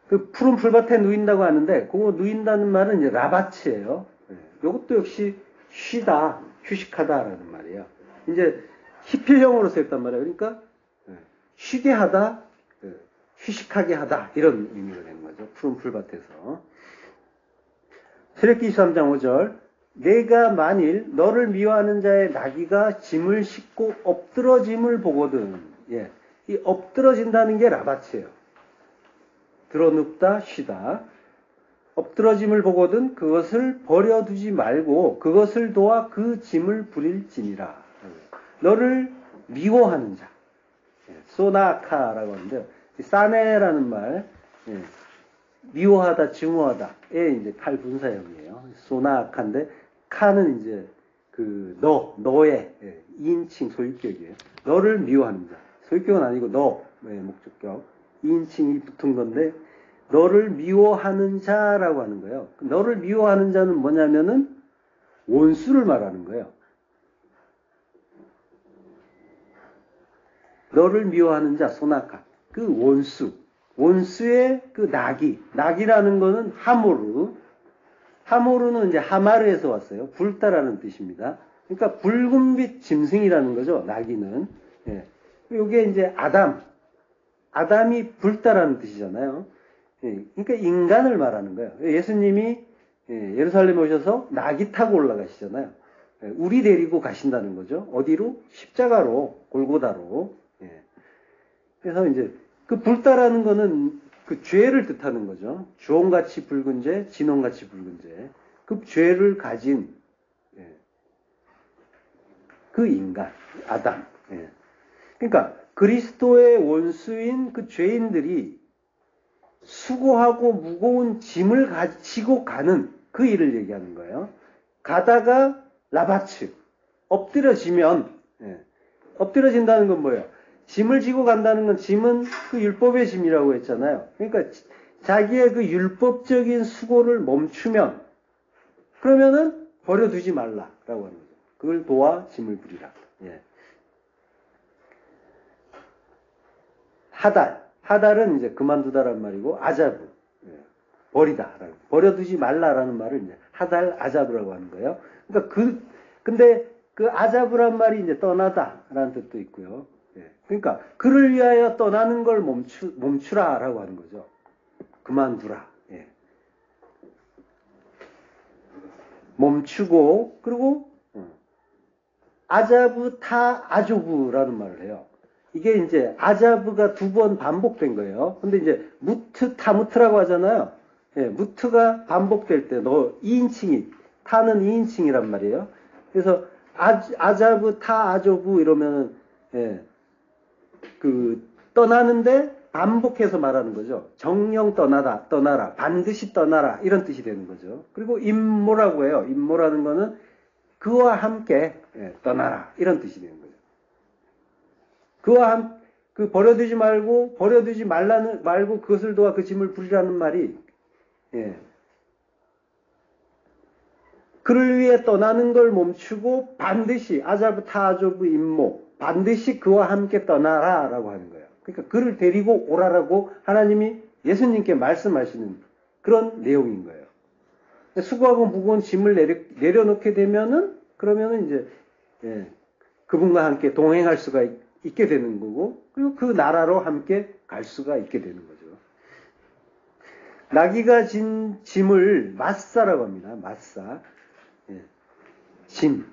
그 푸른 풀밭에 누인다고 하는데, 그거 누인다는 말은 이제 라바츠예요. 이것도 역시 쉬다, 휴식하다라는 말이에요. 이제 히필형으로 쓰였단 말이에요. 그러니까 쉬게 하다, 휴식하게 하다 이런 의미가 되는 거죠. 푸른 풀밭에서. 출애굽기 23장 5절 내가 만일 너를 미워하는 자의 나귀가 짐을 싣고 엎드러짐을 보거든. 예, 이 엎드러진다는 게 라바츠예요. 드러눕다, 쉬다. 엎드러짐을 보거든 그것을 버려두지 말고 그것을 도와 그 짐을 부릴지니라. 너를 미워하는 자. 소나카라고 하는데 사네라는 말, 미워하다, 증오하다의 이제 칼분사형이에요. 소나카인데 카는 이제 그 너의 2인칭 소유격이에요. 너를 미워하는 자. 소유격은 아니고 너의 목적격. 2인칭이 붙은 건데 너를 미워하는 자라고 하는 거예요. 너를 미워하는 자는 뭐냐면은 원수를 말하는 거예요. 너를 미워하는 자, 소나카. 그 원수의 그 낙이라는 거는 하모르는 이제 하마르에서 왔어요. 붉다라는 뜻입니다. 그러니까 붉은빛 짐승이라는 거죠, 낙이는. 예. 이게 이제 아담이 붉다라는 뜻이잖아요. 예. 그러니까 인간을 말하는 거예요. 예수님이 예루살렘에 오셔서 낙이 타고 올라가시잖아요. 예. 우리 데리고 가신다는 거죠. 어디로? 십자가로, 골고다로. 예. 그래서 이제 그 붉다라는 거는 그 죄를 뜻하는 거죠. 주홍같이 붉은 죄, 진홍같이 붉은 죄. 그 죄를 가진 그 인간, 아담. 그러니까 그리스도의 원수인 그 죄인들이 수고하고 무거운 짐을 가지고 가는 그 일을 얘기하는 거예요. 가다가 라바츠, 엎드려지면, 엎드려진다는 건 뭐예요? 짐을 지고 간다는 건 짐은 그 율법의 짐이라고 했잖아요. 그러니까 자기의 그 율법적인 수고를 멈추면 그러면은 버려두지 말라라고 하는 거죠. 그걸 도와 짐을 부리라. 예. 하달은 이제 그만두다라는 말이고 아자브 버리다라는 버려두지 말라라는 말을 이제 하달 아자브라고 하는 거예요. 그러니까 근데 그 아자브란 말이 이제 떠나다라는 뜻도 있고요. 그러니까 그를 위하여 떠나는 걸 멈추라라고 하는 거죠. 그만두라. 멈추고 그리고 아자브 타 아조브라는 말을 해요. 이게 이제 아자브가 2번 반복된 거예요. 근데 이제 무트 타무트라고 하잖아요. 무트가 반복될 때 너 2인칭이 타는 2인칭이란 말이에요. 그래서 아자브 타 아조브 이러면은 그 떠나는데 반복해서 말하는 거죠. 정령 떠나라, 반드시 떠나라 이런 뜻이 되는 거죠. 그리고 임모라고 해요. 임모라는 거는 그와 함께 떠나라 이런 뜻이 되는 거죠. 버려두지 말고 말고 그것을 도와 그 짐을 부리라는 말이 그를 위해 떠나는 걸 멈추고 반드시 아자브 타아조브 임모 반드시 그와 함께 떠나라라고 하는 거예요. 그러니까 그를 데리고 오라라고 하나님이 예수님께 말씀하시는 그런 내용인 거예요. 수고하고 무거운 짐을 내려놓게 되면은 그러면은 이제 그분과 함께 동행할 수가 있게 되는 거고 그리고 그 나라로 함께 갈 수가 있게 되는 거죠. 나귀가 진 짐을 마사라고 합니다. 마사. 짐.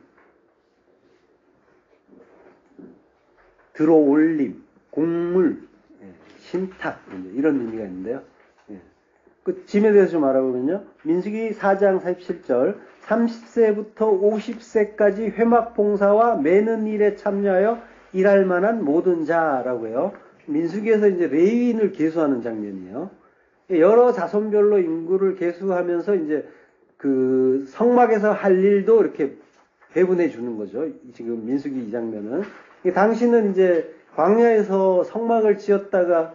들어올림, 곡물, 신탁 이런 의미가 있는데요. 그 짐에 대해서 좀 알아보면요. 민수기 4장 47절 30세부터 50세까지 회막 봉사와 매는 일에 참여하여 일할 만한 모든 자라고 해요. 민수기에서 이제 레위인을 계수하는 장면이에요. 여러 자손별로 인구를 계수하면서 이제 그 성막에서 할 일도 이렇게 배분해 주는 거죠. 지금 민수기 이 장면은. 당시는 이제 광야에서 성막을 지었다가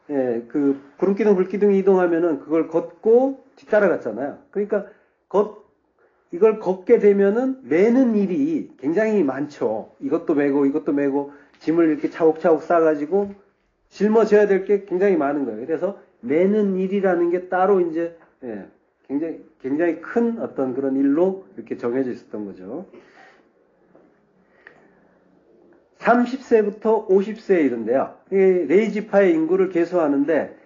그 구름기둥 불기둥이 이동하면은 그걸 걷고 뒤따라갔잖아요. 그러니까 이걸 걷게 되면은 매는 일이 굉장히 많죠. 이것도 메고 짐을 이렇게 차곡차곡 싸가지고 짊어져야 될 게 굉장히 많은 거예요. 그래서 매는 일이라는 게 따로 이제 굉장히 큰 어떤 그런 일로 이렇게 정해져 있었던 거죠. 30세부터 50세에 이른데요. 레이지파의 인구를 계수하는데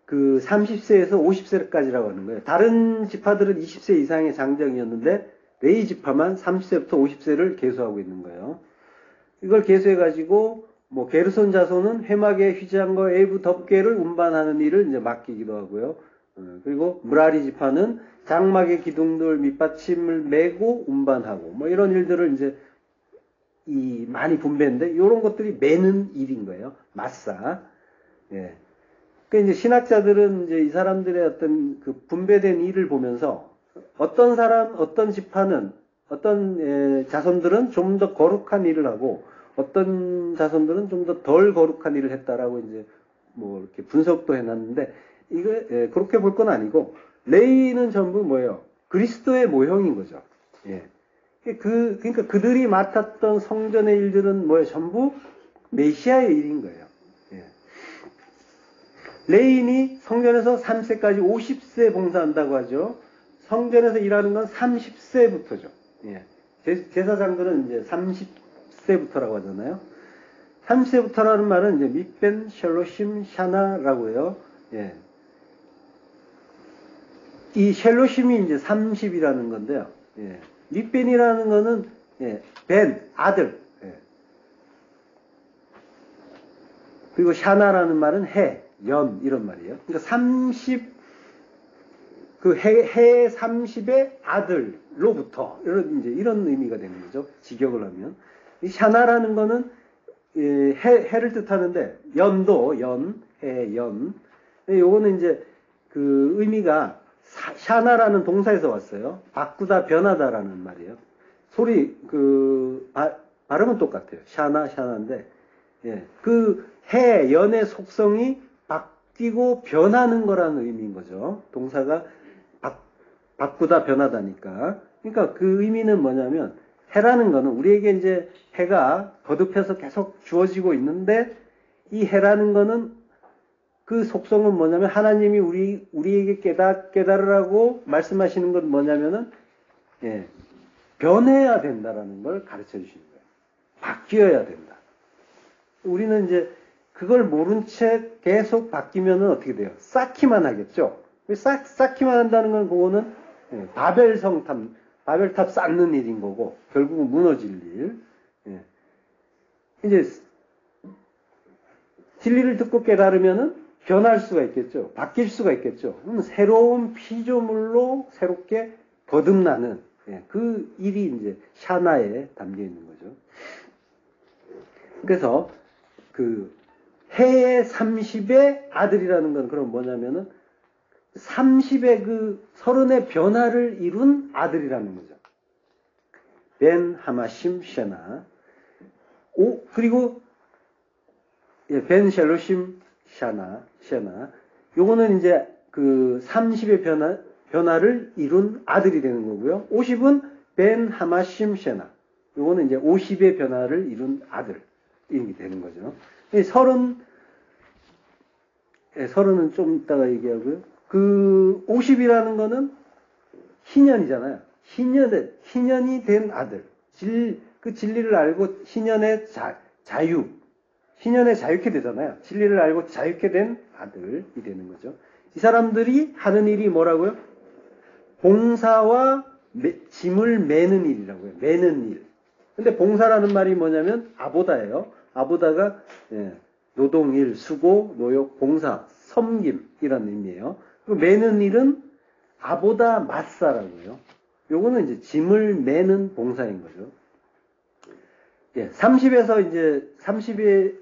그 30세에서 50세까지라고 하는 거예요. 다른 지파들은 20세 이상의 장정이었는데 레이지파만 30세부터 50세를 계수하고 있는 거예요. 이걸 계수해가지고 뭐 게르손 자손은 회막의 휘장과 외부 덮개를 운반하는 일을 이제 맡기기도 하고요. 그리고 무라리 지파는 장막의 기둥들 밑받침을 메고 운반하고 뭐 이런 일들을 이제 많이 분배했는데 이런 것들이 매는 일인 거예요. 맞사. 예. 그러니까 이제 신학자들은 이제 이 사람들의 어떤 그 분배된 일을 보면서 어떤 사람, 어떤 지파는 어떤 자손들은 좀 더 거룩한 일을 하고 어떤 자손들은 좀 더 덜 거룩한 일을 했다라고 이제 뭐 이렇게 분석도 해놨는데 이거 그렇게 볼 건 아니고 레위는 전부 뭐예요? 그리스도의 모형인 거죠. 예. 그러니까 그들이 맡았던 성전의 일들은 뭐예요? 전부 메시아의 일인 거예요. 예. 레인이 성전에서 3세까지 50세 봉사한다고 하죠. 성전에서 일하는 건 30세부터죠. 예. 제사장들은 이제 30세부터라고 하잖아요. 30세부터라는 말은 이제 밑벤 셸로심 샤나라고 해요. 예. 이 셸로심이 이제 30이라는 건데요. 예. 밑벤이라는 거는 벤 아들. 예. 그리고 샤나라는 말은 해, 연 이런 말이에요. 그러니까 30 그 해 30의 아들로부터 이런 의미가 되는 거죠. 직역을 하면 이 샤나라는 거는 해를 뜻하는데 연도 해 연. 요거는 이제 그 의미가 샤나라는 동사에서 왔어요. 바꾸다 변하다라는 말이에요. 소리 발음은 똑같아요. 샤나인데 그 해 연의 속성이 바뀌고 변하는 거라는 의미인 거죠. 동사가 바꾸다 변하다니까. 그러니까 그 의미는 뭐냐면 해라는 거는 우리에게 이제 해가 거듭해서 계속 주어지고 있는데 이 해라는 거는 그 속성은 뭐냐면 하나님이 우리에게 깨달으라고 말씀하시는 건 뭐냐면은 변해야 된다라는 걸 가르쳐 주시는 거예요. 바뀌어야 된다. 우리는 이제 그걸 모른 채 계속 바뀌면은 어떻게 돼요? 쌓기만 하겠죠. 쌓기만 한다는 건 그거는 바벨탑 쌓는 일인 거고 결국은 무너질 일. 이제 진리를 듣고 깨달으면은 변할 수가 있겠죠. 바뀔 수가 있겠죠. 새로운 피조물로 새롭게 거듭나는 그 일이 이제 샤나에 담겨 있는 거죠. 그래서 그 해의 30의 아들이라는 건 그럼 뭐냐면은 30의 그 30의 변화를 이룬 아들이라는 거죠. 벤 하마심 샤나. 그리고 벤 샬로심 샤나. 요거는 이제 그 30의 변화를 이룬 아들이 되는 거고요. 50은 벤 하마심 샤나. 요거는 이제 50의 변화를 이룬 아들이 되는 거죠. 30은 좀 이따가 얘기하고요. 그 50이라는 거는 희년이잖아요. 희년이 된 아들. 그 진리를 알고 희년의 자유. 희년에 자유케 되잖아요. 진리를 알고 자유케 된 아들이 되는 거죠. 이 사람들이 하는 일이 뭐라고요? 봉사와 짐을 매는 일이라고요. 매는 일. 근데 봉사라는 말이 뭐냐면 아보다예요. 아보다가 노동일, 수고, 노역, 봉사, 섬김이라는 의미예요. 그 매는 일은 아보다 마사라고 해요. 요거는 이제 짐을 매는 봉사인 거죠. 30에서 이제 30의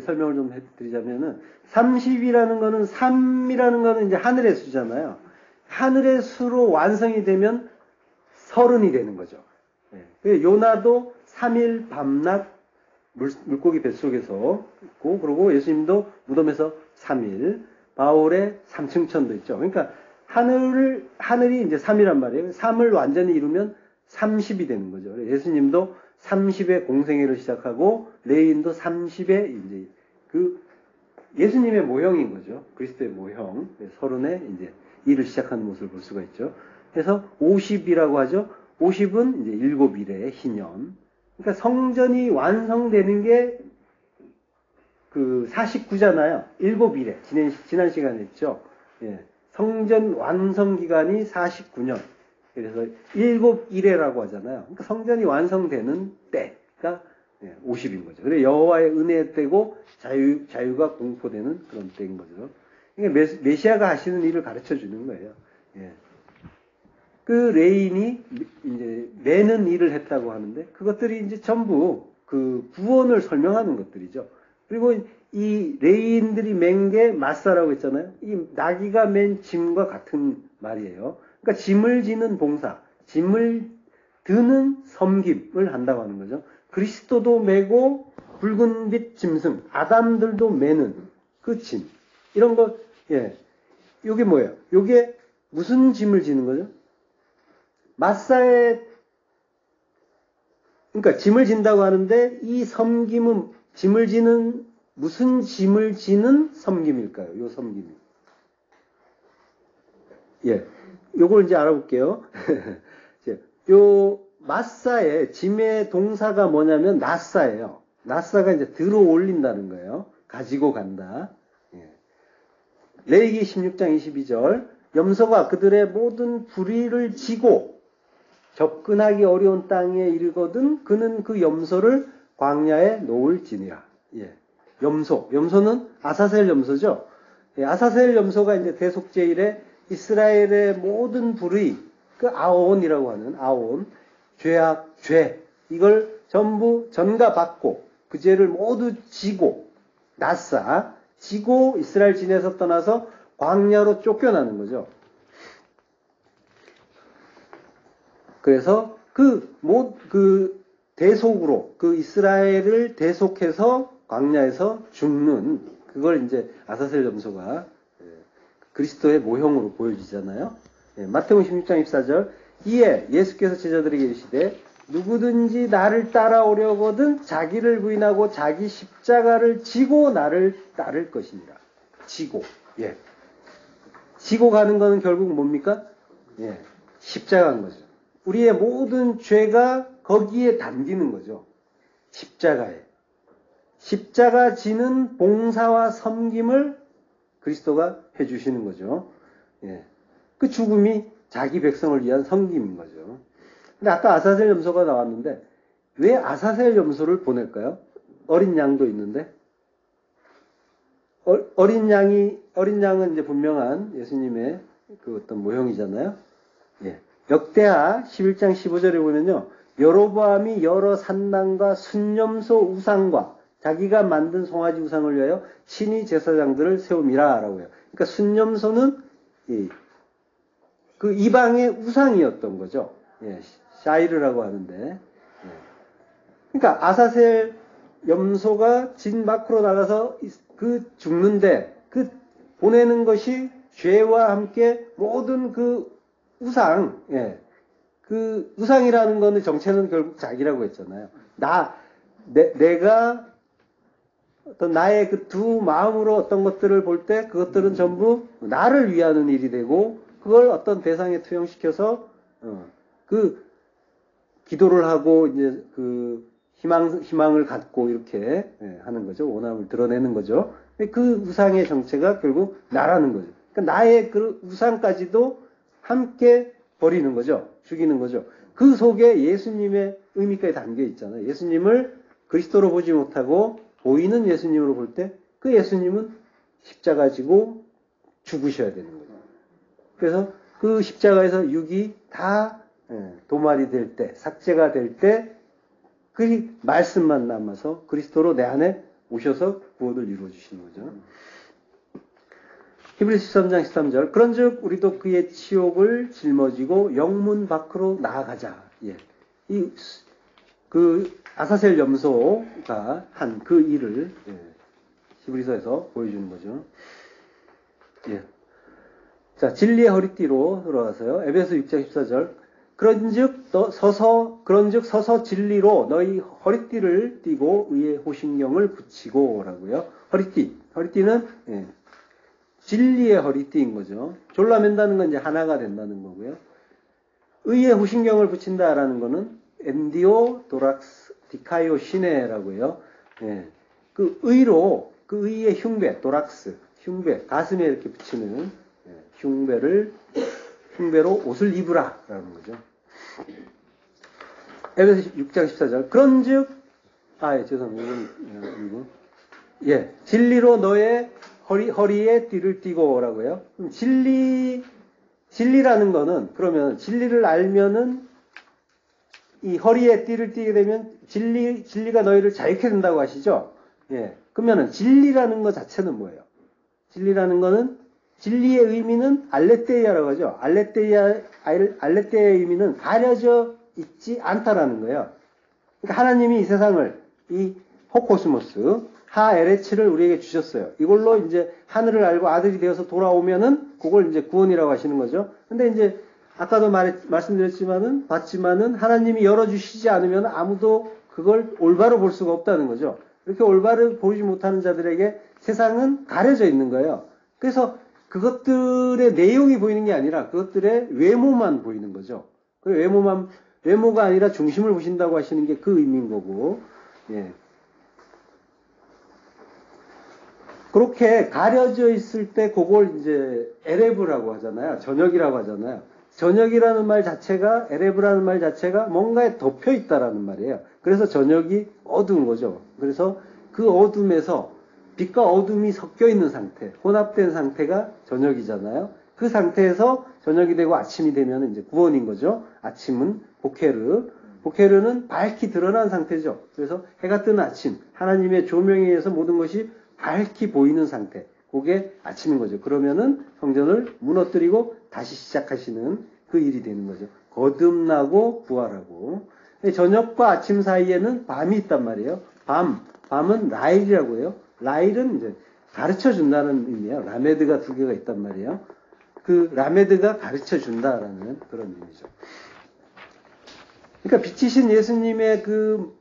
설명을 좀 해드리자면은 30이라는 거는 3이라는 거는 이제 하늘의 수잖아요. 하늘의 수로 완성이 되면 30이 되는 거죠. 요나도 3일 밤낮 물고기 뱃속에서 있고, 그리고 예수님도 무덤에서 3일, 바울의 삼층천도 있죠. 그러니까 하늘이 이제 3이란 말이에요. 3을 완전히 이루면 30이 되는 거죠. 예수님도 30의 공생애를 시작하고 레인도 30의 이제 그 예수님의 모형인 거죠. 그리스도의 모형. 서른에 이제 일을 시작하는 모습을 볼 수가 있죠. 그래서 50이라고 하죠. 50은 이제 7일의 희년. 그러니까 성전이 완성되는 게 그 49잖아요. 7일에. 지난 시간에 했죠. 예. 성전 완성 기간이 49년. 그래서 7일에라고 하잖아요. 그러니까 성전이 완성되는 때가 50인 거죠. 그래서 여호와의 은혜 때고 자유가 공포되는 그런 때인 거죠. 그러니까 메시아가 하시는 일을 가르쳐 주는 거예요. 예. 그 레인이 이제 매는 일을 했다고 하는데 그것들이 이제 전부 그 구원을 설명하는 것들이죠. 그리고 이 레인들이 맨 게 마사라고 했잖아요. 이 나귀가 맨 짐과 같은 말이에요. 그러니까 짐을 지는 봉사, 짐을 드는 섬김을 한다고 하는 거죠. 그리스도도 메고 붉은빛 짐승, 아담들도 메는 그 짐. 이런 거, 예. 요게 뭐예요? 요게 무슨 짐을 지는 거죠? 마사에, 그러니까 짐을 진다고 하는데 이 섬김은 짐을 지는, 무슨 짐을 지는 섬김일까요? 요 섬김이. 예. 요걸 이제 알아볼게요. 요 마사의 짐의 동사가 뭐냐면 나사예요. 나사가 이제 들어 올린다는 거예요. 가지고 간다. 예. 레위기 16장 22절. 염소가 그들의 모든 부리를 지고 접근하기 어려운 땅에 이르거든 그는 그 염소를 광야에 놓을지니라. 예. 염소는 아사셀 염소죠. 예. 아사셀 염소가 이제 대속제일에 이스라엘의 모든 불의, 그 아온이라고 하는 아온, 죄, 이걸 전부 전가받고 그 죄를 모두 지고 지고 이스라엘 진에서 떠나서 광야로 쫓겨나는 거죠. 그래서 그 대속으로 그 이스라엘을 대속해서 광야에서 죽는 그걸 이제 아사셀 염소가 그리스도의 모형으로 보여지잖아요. 마태복음 16장 24절. 이에 예수께서 제자들에게 이르시되 누구든지 나를 따라오려거든 자기를 부인하고 자기 십자가를 지고 나를 따를 것이니라. 지고. 예. 지고 가는 거는 결국 뭡니까? 예. 십자가인 거죠. 우리의 모든 죄가 거기에 담기는 거죠. 십자가에. 십자가 지는 봉사와 섬김을 그리스도가 해주시는 거죠. 예. 그 죽음이 자기 백성을 위한 섬김인 거죠. 근데 아까 아사셀 염소가 나왔는데 왜 아사셀 염소를 보낼까요? 어린 양도 있는데 어린 양은 이제 분명한 예수님의 그 어떤 모형이잖아요. 예. 역대하 11장 15절에 보면요. 여로보암이 여러 산당과 순염소 우상과 자기가 만든 송아지 우상을 위하여 친히 제사장들을 세움이라라고 해요. 그러니까 순염소는 그 이방의 우상이었던 거죠. 예, 샤이르라고 하는데. 예. 그러니까 아사셀 염소가 진 밖으로 나가서 그 죽는데 그 보내는 것이 죄와 함께 모든 그 우상, 예. 그 우상이라는 거는 정체는 결국 자기라고 했잖아요. 내가 어떤 나의 그 두 마음으로 어떤 것들을 볼 때 그것들은 전부 나를 위하는 일이 되고 그걸 어떤 대상에 투영시켜서 그 기도를 하고 이제 그 희망을 갖고 이렇게 하는 거죠. 원함을 드러내는 거죠. 그 우상의 정체가 결국 나라는 거죠. 그러니까 나의 그 우상까지도 함께 버리는 거죠. 죽이는 거죠. 그 속에 예수님의 의미까지 담겨 있잖아요. 예수님을 그리스도로 보지 못하고 보이는 예수님으로 볼 때 그 예수님은 십자가 지고 죽으셔야 되는 거죠. 그래서 그 십자가에서 육이 다 도말이 될 때, 삭제가 될 때 그 말씀만 남아서 그리스도로 내 안에 오셔서 구원을 이루어 주시는 거죠. 히브리서 13장 13절. 그런즉 우리도 그의 치욕을 짊어지고 영문 밖으로 나아가자. 예. 그 아사셀 염소가 한 그 일을 히브리서에서 보여주는 거죠. 예. 자, 진리의 허리띠로 돌아가서요. 에베소 6장 14절. 그런즉 서서 진리로 너희 허리띠를 띠고 의의 호신경을 붙이고라고요. 허리띠. 허리띠는 예, 진리의 허리띠인 거죠. 졸라맨다는 건 이제 하나가 된다는 거고요. 의의 후신경을 붙인다라는 거는 엔디오 도락스 디카이오 시네라고요. 예, 그 의로 그 의의 흉배 도락스 흉배 가슴에 이렇게 붙이는 흉배로 옷을 입으라라는 거죠. 에베소 6장 14절. 그런즉 죄송합니다. 이거. 예, 진리로 너의 허리에 띠를 띠고라고요. 그럼 진리라는 거는 그러면 진리를 알면은 이 허리에 띠를 띠게 되면 진리가 너희를 자유케 된다고 하시죠. 예, 그러면은 진리라는 것 자체는 뭐예요? 진리라는 거는 진리의 의미는 알레테이아라고 하죠. 알레테이아의 의미는 가려져 있지 않다라는 거예요. 그러니까 하나님이 이 세상을 이 호코스모스 하에레츠를 우리에게 주셨어요. 이걸로 이제 하늘을 알고 아들이 되어서 돌아오면은 그걸 이제 구원이라고 하시는 거죠. 근데 이제 아까도 봤지만은 하나님이 열어주시지 않으면 아무도 그걸 올바로 볼 수가 없다는 거죠. 이렇게 올바로 보지 못하는 자들에게 세상은 가려져 있는 거예요. 그래서 그것들의 내용이 보이는 게 아니라 그것들의 외모만 보이는 거죠. 그 외모가 아니라 중심을 보신다고 하시는 게 그 의미인 거고, 예. 그렇게 가려져 있을 때 그걸 이제 에레브라고 하잖아요. 저녁이라고 하잖아요. 저녁이라는 말 자체가, 에레브라는 말 자체가 뭔가에 덮여 있다라는 말이에요. 그래서 저녁이 어두운 거죠. 그래서 그 어둠에서 빛과 어둠이 섞여 있는 상태, 혼합된 상태가 저녁이잖아요. 그 상태에서 저녁이 되고 아침이 되면 이제 구원인 거죠. 아침은 보케르는 밝히 드러난 상태죠. 그래서 해가 뜨는 아침, 하나님의 조명에 의해서 모든 것이 밝히 보이는 상태. 그게 아침인 거죠. 그러면은 성전을 무너뜨리고 다시 시작하시는 그 일이 되는 거죠. 거듭나고 부활하고. 저녁과 아침 사이에는 밤이 있단 말이에요. 밤은 라일이라고 해요. 라일은 이제 가르쳐 준다는 의미예요. 라메드가 두 개가 있단 말이에요. 그 라메드가 가르쳐 준다라는 그런 의미죠. 그러니까 빛이신 예수님의 그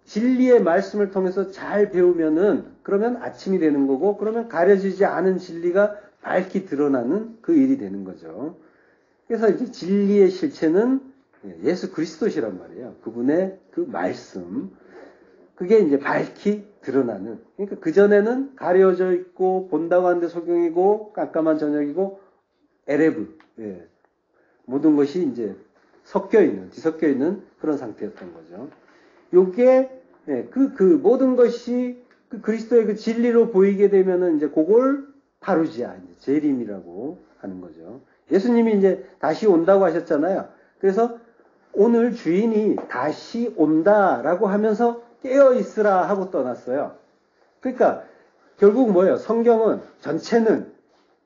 진리의 말씀을 통해서 잘 배우면은 그러면 아침이 되는 거고, 그러면 가려지지 않은 진리가 밝히 드러나는 그 일이 되는 거죠. 그래서 이제 진리의 실체는 예수 그리스도시란 말이에요. 그분의 그 말씀. 그게 이제 밝히 드러나는. 그러니까 그전에는 가려져 있고, 본다고 하는데 소경이고, 깜깜한 저녁이고, 에레브. 예. 모든 것이 이제 뒤섞여 있는 그런 상태였던 거죠. 요게, 그 모든 것이 그 그리스도의 그 진리로 보이게 되면은 이제 그걸 파루지아, 이제 재림이라고 하는 거죠. 예수님이 이제 다시 온다고 하셨잖아요. 그래서 오늘 주인이 다시 온다라고 하면서 깨어 있으라 하고 떠났어요. 그러니까 결국 뭐예요? 성경은 전체는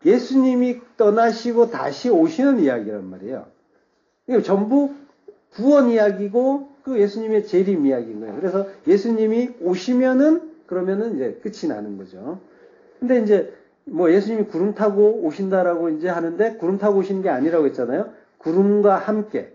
예수님이 떠나시고 다시 오시는 이야기란 말이에요. 이거 전부 구원 이야기고 그 예수님의 재림 이야기인 거예요. 그래서 예수님이 오시면은 그러면은 이제 끝이 나는 거죠. 근데 이제 뭐 예수님이 구름 타고 오신다라고 이제 하는데 구름 타고 오시는 게 아니라고 했잖아요. 구름과 함께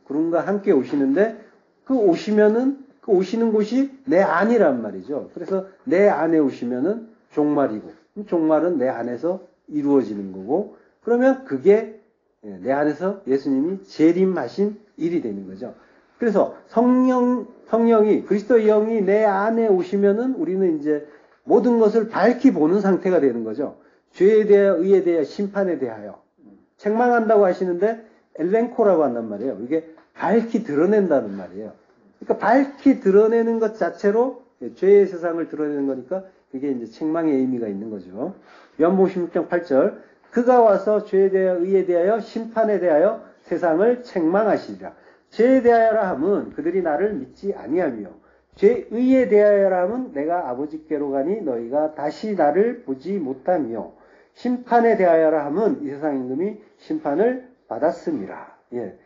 구름과 함께 오시는데 그 오시면은 그 오시는 곳이 내 안이란 말이죠. 그래서 내 안에 오시면은 종말이고 종말은 내 안에서 이루어지는 거고 그러면 그게 내 안에서 예수님이 재림하신 일이 되는 거죠. 그래서 성령이 그리스도의 영이 내 안에 오시면은 우리는 이제 모든 것을 밝히 보는 상태가 되는 거죠. 죄에 대하여, 의에 대하여, 심판에 대하여 책망한다고 하시는데 엘렌코라고 한단 말이에요. 이게 밝히 드러낸다는 말이에요. 그러니까 밝히 드러내는 것 자체로 죄의 세상을 드러내는 거니까 그게 이제 책망의 의미가 있는 거죠. 요한복음 16장 8절 그가 와서 죄에 대하여, 의에 대하여, 심판에 대하여 세상을 책망하시리라. 죄에 대하여라 함은 그들이 나를 믿지 아니하며 죄의에 대하여라 함은 내가 아버지께로 가니 너희가 다시 나를 보지 못하며 심판에 대하여라 함은 이 세상 임금이 심판을 받았습니다. 예.